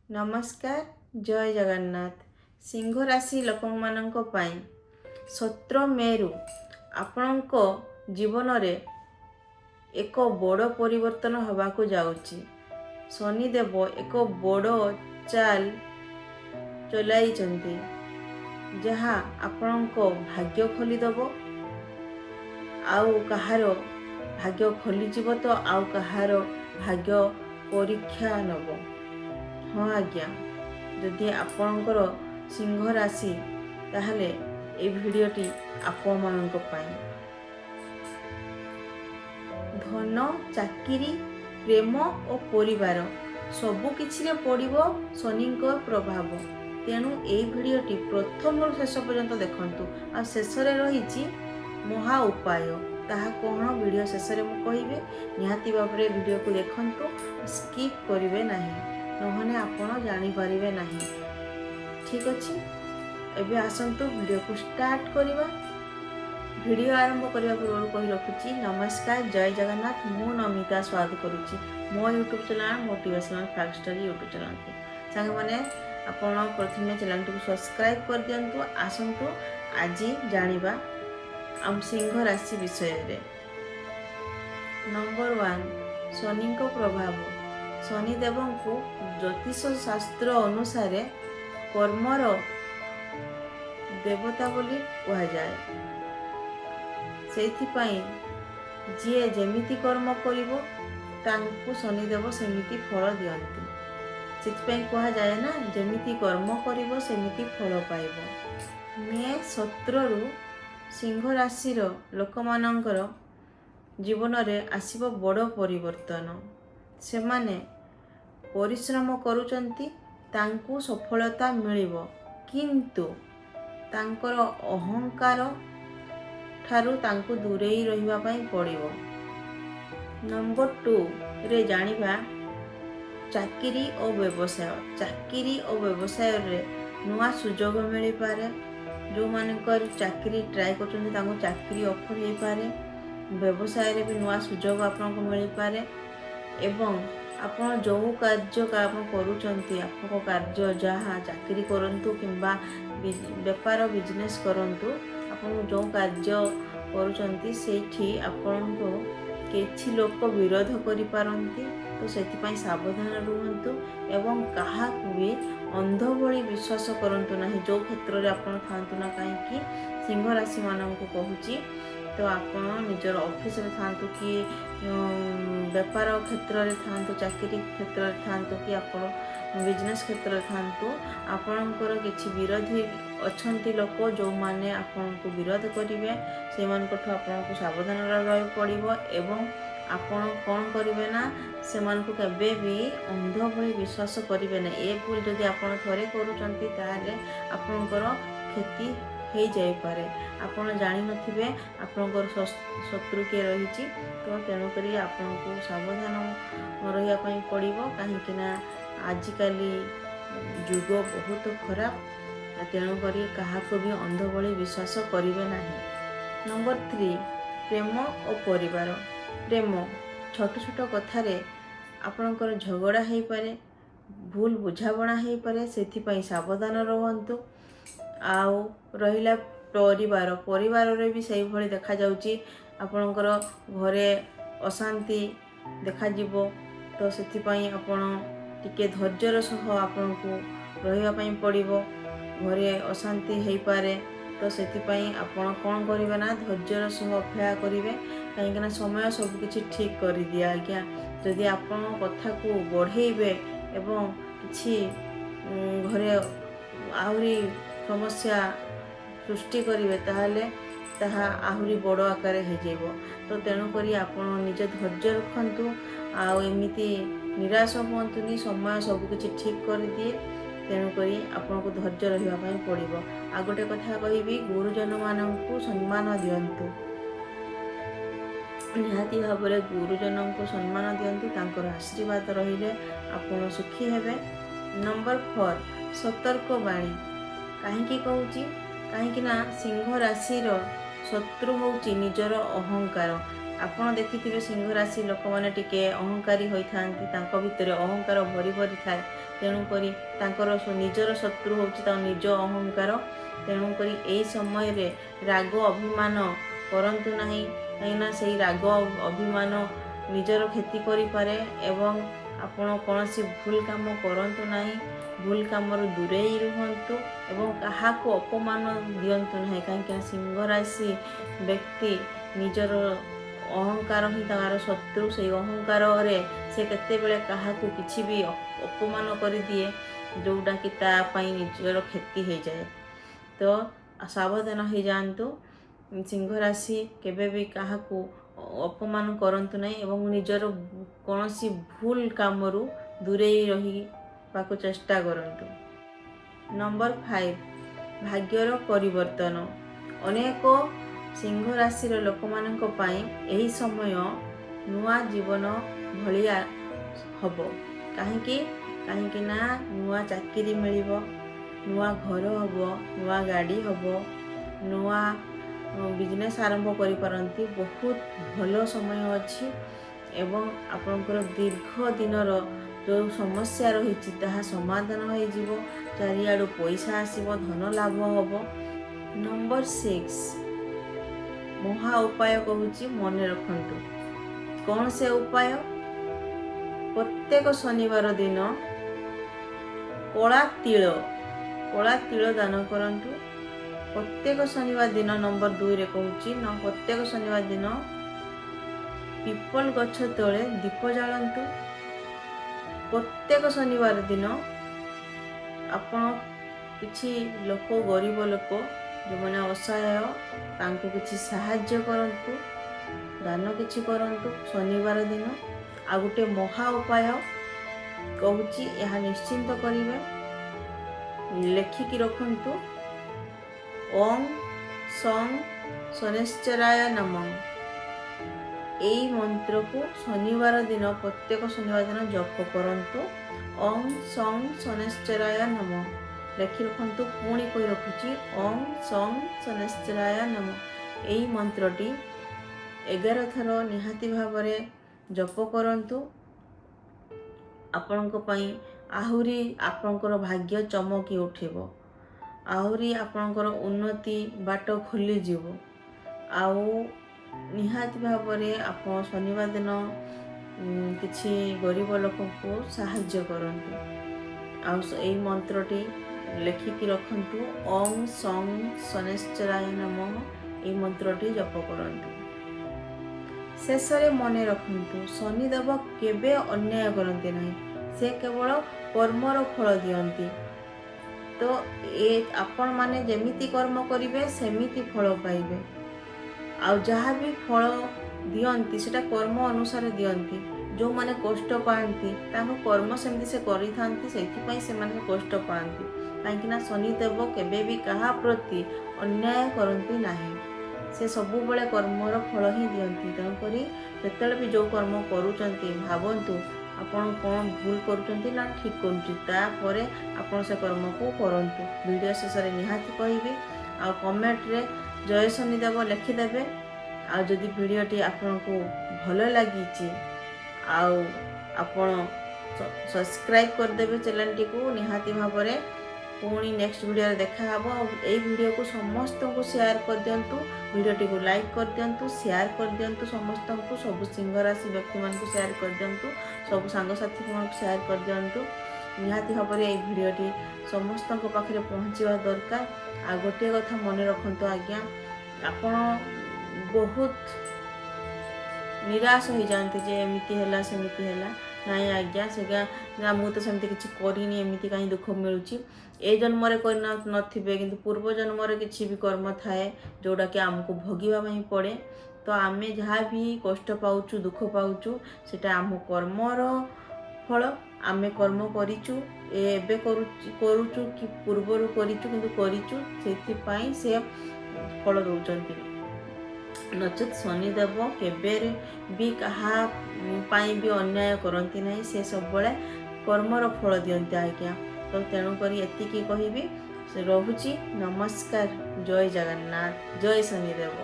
नमस्कार जय जगन्नाथ। सिंह राशि लोक मानक पाई 17 मेरु आपणको जीवन रे एक बड़ परिवर्तन होबाकू जाउची। शनिदेव एक बड़ चाल चलाइचंती जहाँ आपणको भाग्य खोलीदेव। आउ कहार भाग्य खोलीजिव तो आउ कहार भाग्य परीक्षा नब। हाँ आज्ञा, जदि आपणकर सिंह राशि ताहले ए भिडियोटी आपण मानक पाई। धन चाकिरी प्रेम और परिवार सबु किछि पड़िबो शनिक प्रभाव। तेणु ए भिडियोटी प्रथम शेष पर्यंत देखंतु। आ शेष रे रहिछि महा उपाय। ताहा कोन वीडियो शेष रे मु कहिबे, निहाती भाबरे वीडियो को देखंतु, स्किप करिवे नाही, नहने आपण जानि परिबे नाही। ठीक अछि, एबे आसंतु वीडियो को स्टार्ट करिबा। वीडियो आरंभ करबा पूर्व कहि रखुछि नमस्कार जय जगन्नाथ। मु नमिता स्वागत करुछि मो YouTube channel motivational fact story YouTube channel को। संग माने आपण प्रथमे चैनल को सब्सक्राइब कर दियंतु। आसंतु आज जानिबा हम सिंह राशि विषय रे। नंबर 1 शनि को प्रभाव। शनिदेव को ज्योतिष शास्त्र अनुसार कर्मर देवता बोली कहा जाए। सेथिपाई जे जेमिति कर्म करिवो तांकु शनिदेव सेमिति फल दियंती। सेथिपाई कहा जाए ना, जेमिति कर्म करिवो सेमिति फल पाइबो। मे 17 रु सिंह राशि लोक मानकर जीवन रे आसीबो बड़ परिवर्तन। से माने परिश्रम करूचंती, तांकु सफलता मिलिबो, किंतु तांकर अहंकार ठारू तांकु दूरेई रहिबा पई पड़िबो। नंबर 2 रे जानिबा चाकरी और व्यवसाय। चाकरी और व्यवसाय रे नुआ सुजोग मिली पारे। जो मानकर चाकरी ट्राई करचंती तांको चाकरी ऑफर हे पारे। व्यवसाय रे भी नुआ सुजोग आपनको मिली पारे। एवं आपण जो कार्य काम करूचंती, आपको कार्य जहाँ चाकरी करंतु किंबा व्यापार बिजनेस करंतु, आपण जो कार्य करूचंती सेठी आपनको किछि लोक विरोध करि पारंती। तो सेति पई सावधान रुहंतु एवं काहा को भी अंध भली विश्वास करंतु नाही। जो क्षेत्र रे आपण थांतु ना काहे कि सिंह राशि मानन को कहूची, तो आपण निजर ऑफिस रे थांतु कि व्यापार क्षेत्र रे थांतु, चाकरी क्षेत्र रे थांतु कि आपण बिजनेस क्षेत्र रे थांतु, आपणकर किछि विरोधी अछंती लोक जो माने आपनको विरोध करिवे, से मान कोठ आपनको सावधान रहबाय पड़िबो। एवं आपण कोन करिवे ना, से मान को केबे भी अंध भली विश्वास करिवे ना। ए भूल जदि आपण थरे करूचंती ताहाले आपणकर क्षति हो जाई पारे। आपण जानि नथिबे आपणकर शत्रु के रहिछि। तो तेणु करी आपनको सावधान रहिया पई पड़िबो, काहे कि ना आजिकाली जुग बहुत खराब। तेणु करी काहा को भी अंध भली विश्वास करिवे नाही। नंबर 3 प्रेम और परिवार। प्रेम छोट छोट कथारे आपणकर झगड़ा हो पारे, भूल बुझाबणा हो पारे, सेथिपाई सावधान रहंतु। आउ रहिला परिवार, परिवार रे भी सही भली देखा जाउची आपणकर घरे अशांति देखा जिवो। तो सेथिपाई आपण टिके धैर्यर सह आपनको रहिबा पई पड़िबो। घरे अशांति हेई पारे, तो सेथिपाई आपण कोन करिवे ना, धैर्यर सह अपेक्षा करिवे, काहेकि ना समय सब किछि ठीक करि दिया। आज्ञा जदि आपण कथा को बढ़ेइबे एवं किछि घरे आहुरी समस्या सृष्टि करिवे, ताहाले ताहा आहुरी बड़ आकार हो जाइबो। तो तेणु करी आपण निज धैर्य रखंतु। आउ एमिति निराश हुअंतुनी, समय सब किछि ठीक कर दिए। तेणु करी आपनको धैर्य रहिबा पई पड़िबो। आ गोटे कथा कहिबी, गुरुजन माननकु सम्मान दियंतु। निहाती भाबरे गुरुजन को सम्मान दियंतु, तांकर आशीर्वाद रहिले आपण सुखी हेबे। नंबर 4 सतर्क बाणी। काहेकि कहूची, काहेकि ना सिंह राशि शत्रु होची निजर अहंकार। आपण देखिथिबे सिंह राशि लोक माने टिके अहंकारी होई थांती, तांको भितरे अहंकार भरी भरी थाए। ତେଣୁକରି ତାଙ୍କର ନିଜର ଶତ୍ରୁ ହେଉଛି ତାଙ୍କ ନିଜ ଅହଙ୍କାର। ତେଣୁକରି ଏହି ସମୟରେ ରାଗ ଅଭିମାନ କରନ୍ତୁ ନାହିଁ, କାହିଁକିନା ସେଇ ରାଗ ଅଭିମାନ ନିଜର କ୍ଷତି କରିପାରେ ଏବଂ ଆପଣ କୌଣସି ଭୁଲ କାମ କରନ୍ତୁ ନାହିଁ। ଭୁଲ କାମରୁ ଦୂରେଇ ରୁହନ୍ତୁ ଏବଂ କାହାକୁ ଅପମାନ ଦିଅନ୍ତୁ ନାହିଁ, କାହିଁକିନା ସିଂହ ରାଶି ବ୍ୟକ୍ତି ନିଜର ଅହଙ୍କାର ହିଁ ତାହାର ଶତ୍ରୁ। ସେଇ ଅହଙ୍କାରରେ ସେ କେତେବେଳେ କାହାକୁ କିଛି ବି ଅପମାନ କରିଦିଏ, ଯେଉଁଟାକି ତା ପାଇଁ ନିଜର କ୍ଷତି ହେଇଯାଏ। ତ ସାବଧାନ ହେଇଯାଆନ୍ତୁ। ସିଂହ ରାଶି କେବେ ବି କାହାକୁ ଅପମାନ କରନ୍ତୁ ନାହିଁ ଏବଂ ନିଜର କୌଣସି ଭୁଲ କାମରୁ ଦୂରେଇ ରହିବାକୁ ଚେଷ୍ଟା କରନ୍ତୁ। ନମ୍ବର 5, ଭାଗ୍ୟର ପରିବର୍ତ୍ତନ। ଅନେକ ସିଂହ ରାଶିର ଲୋକମାନଙ୍କ ପାଇଁ ଏହି ସମୟ ନୂଆ ଜୀବନ ଭଳିଆ ହେବ। କାହିଁକି ନା ନୂଆ ଚାକିରି ମିଳିବ, ନୂଆ ଘର ହେବ, ନୂଆ ଗାଡ଼ି ହେବ, ନୂଆ ବିଜନେସ୍ ଆରମ୍ଭ କରିପାରନ୍ତି। ବହୁତ ଭଲ ସମୟ ଅଛି ଏବଂ ଆପଣଙ୍କର ଦୀର୍ଘ ଦିନର ଯେଉଁ ସମସ୍ୟା ରହିଛି ତାହା ସମାଧାନ ହୋଇଯିବ। ଚାରିଆଡ଼ୁ ପଇସା ଆସିବ, ଧନ ଲାଭ ହେବ। ନମ୍ବର 6, ମହା ଉପାୟ କହୁଛି, ମନେ ରଖନ୍ତୁ। କ'ଣ ସେ ଉପାୟ? ପ୍ରତ୍ୟେକ ଶନିବାର ଦିନ କଳା ତିଳ ଦାନ କରନ୍ତୁ। ପ୍ରତ୍ୟେକ ଶନିବାର ଦିନ ନମ୍ବର 2ରେ କହୁଛି, ପ୍ରତ୍ୟେକ ଶନିବାର ଦିନ ପିପଲ ଗଛ ତଳେ ଦୀପ ଜାଳନ୍ତୁ। ପ୍ରତ୍ୟେକ ଶନିବାର ଦିନ ଆପଣ କିଛି ଲୋକ, ଗରିବ ଲୋକ ଯେଉଁମାନେ ଅସହାୟ, ତାଙ୍କୁ କିଛି ସାହାଯ୍ୟ କରନ୍ତୁ, ଦାନ କିଛି କରନ୍ତୁ ଶନିବାର ଦିନ। ଆଉ ଗୋଟେ ମହା ଉପାୟ କହୁଛି, ଏହା ନିଶ୍ଚିନ୍ତ କରିବେ, ଲେଖିକି ରଖନ୍ତୁ। ଓಂ ସଂ ଶନୈଶ୍ଚରାୟ ନମଃ। ଏହି ମନ୍ତ୍ରକୁ ଶନିବାର ଦିନ, ପ୍ରତ୍ୟେକ ଶନିବାର ଦିନ ଜପ କରନ୍ତୁ। ଓಂ ସଂ ଶନୈଶ୍ଚରାୟ ନମଃ ଲେଖି ରଖନ୍ତୁ। ପୁଣି କହି ରଖୁଛି, ଓಂ ସଂ ଶନୈଶ୍ଚରାୟ ନମଃ। ଏହି ମନ୍ତ୍ରଟି 11 ଥର ନିହାତି ଭାବରେ ଜପ କରନ୍ତୁ। ଆପଣଙ୍କ ପାଇଁ ଆହୁରି ଆପଣଙ୍କର ଭାଗ୍ୟ ଚମକି ଉଠିବ, ଆହୁରି ଆପଣଙ୍କର ଉନ୍ନତି ବାଟ ଖୋଲିଯିବ। ଆଉ ନିହାତି ଭାବରେ ଆପଣ ଶନିବାର ଦିନ କିଛି ଗରିବ ଲୋକଙ୍କୁ ସାହାଯ୍ୟ କରନ୍ତୁ। ଆଉ ଏହି ମନ୍ତ୍ରଟି ଲେଖିକି ରଖନ୍ତୁ, ଓಂ ସଂ ଶନୈଶ୍ଚରାୟ ନମଃ। ଏହି ମନ୍ତ୍ରଟି ଜପ କରନ୍ତୁ। ଶେଷରେ ମନେ ରଖନ୍ତୁ, ଶନିଦେବ କେବେ ଅନ୍ୟାୟ କରନ୍ତି ନାହିଁ, ସେ କେବଳ କର୍ମର ଫଳ ଦିଅନ୍ତି। ତ ଆପଣମାନେ ଯେମିତି କର୍ମ କରିବେ ସେମିତି ଫଳ ପାଇବେ। ଆଉ ଯାହା ବି ଫଳ ଦିଅନ୍ତି ସେଟା କର୍ମ ଅନୁସାରେ ଦିଅନ୍ତି। ଯେଉଁମାନେ କଷ୍ଟ ପାଆନ୍ତି ତାଙ୍କ କର୍ମ ସେମିତି ସେ କରିଥାନ୍ତି, ସେଇଥିପାଇଁ ସେମାନେ କଷ୍ଟ ପାଆନ୍ତି। କାହିଁକିନା ଶନିଦେବ କେବେ ବି କାହା ପ୍ରତି ଅନ୍ୟାୟ କରନ୍ତି ନାହିଁ, ସେ ସବୁବେଳେ କର୍ମର ଫଳ ହିଁ ଦିଅନ୍ତି। ତେଣୁକରି ଯେତେବେଳେ ବି ଯେଉଁ କର୍ମ କରୁଛନ୍ତି ଭାବନ୍ତୁ ଆପଣ କ'ଣ ଭୁଲ କରୁଛନ୍ତି ନା ଠିକ୍ କରୁଛନ୍ତି, ତାପରେ ଆପଣ ସେ କର୍ମକୁ କରନ୍ତୁ। ଭିଡ଼ିଓ ଶେଷରେ ନିହାତି କହିବି, ଆଉ କମେଣ୍ଟରେ ଜୟ ଶନିଦେବ ଲେଖିଦେବେ। ଆଉ ଯଦି ଭିଡ଼ିଓଟି ଆପଣଙ୍କୁ ଭଲ ଲାଗିଛି ଆଉ ଆପଣ ସବସ୍କ୍ରାଇବ୍ କରିଦେବେ ଚ୍ୟାନେଲଟିକୁ ନିହାତି ଭାବରେ। ପୁଣି ନେକ୍ସଟ ଭିଡ଼ିଓରେ ଦେଖାହେବ। ଆଉ ଏଇ ଭିଡ଼ିଓକୁ ସମସ୍ତଙ୍କୁ ସେୟାର କରିଦିଅନ୍ତୁ, ଭିଡ଼ିଓଟିକୁ ଲାଇକ୍ କରିଦିଅନ୍ତୁ, ସେୟାର କରିଦିଅନ୍ତୁ ସମସ୍ତଙ୍କୁ, ସବୁ ସିଂହ ରାଶି ବ୍ୟକ୍ତିମାନଙ୍କୁ ସେୟାର କରିଦିଅନ୍ତୁ, ସବୁ ସାଙ୍ଗସାଥିମାନଙ୍କୁ ସେୟାର କରିଦିଅନ୍ତୁ। ନିହାତି ଭାବରେ ଏଇ ଭିଡ଼ିଓଟି ସମସ୍ତଙ୍କ ପାଖରେ ପହଞ୍ଚିବା ଦରକାର। ଆଉ ଗୋଟିଏ କଥା ମନେ ରଖନ୍ତୁ ଆଜ୍ଞା, ଆପଣ ବହୁତ ନିରାଶ ହେଇଯାଆନ୍ତି ଯେ ଏମିତି ହେଲା ସେମିତି ହେଲା। ନାଇଁ ଆଜ୍ଞା, ସେଟା ମୁଁ ତ ସେମିତି କିଛି କରିନି, ଏମିତି କାହିଁ ଦୁଃଖ ମିଳୁଛି। ଏ ଜନ୍ମରେ କରି ନଥିବେ କିନ୍ତୁ ପୂର୍ବ ଜନ୍ମରେ କିଛି ବି କର୍ମ ଥାଏ ଯେଉଁଟାକି ଆମକୁ ଭୋଗିବା ପାଇଁ ପଡ଼େ। ତ ଆମେ ଯାହା ବି କଷ୍ଟ ପାଉଛୁ, ଦୁଃଖ ପାଉଛୁ, ସେଟା ଆମ କର୍ମର ଫଳ। ଆମେ କର୍ମ କରିଛୁ, ଏବେ କରୁଛୁ କି ପୂର୍ବରୁ କରିଛୁ, କିନ୍ତୁ କରିଛୁ ସେଥିପାଇଁ ସେ ଫଳ ଦେଉଛନ୍ତି। ନଚେତ୍ ଶନିଦେବ କେବେ ବି କାହା ପାଇଁ ବି ଅନ୍ୟାୟ କରନ୍ତି ନାହିଁ, ସେ ସବୁବେଳେ କର୍ମର ଫଳ ଦିଅନ୍ତି ଆଜ୍ଞା। ତ ତେଣୁକରି ଏତିକି କହିବି, ରହୁଛି। ନମସ୍କାର, ଜୟ ଜଗନ୍ନାଥ, ଜୟ ଶନିଦେବ।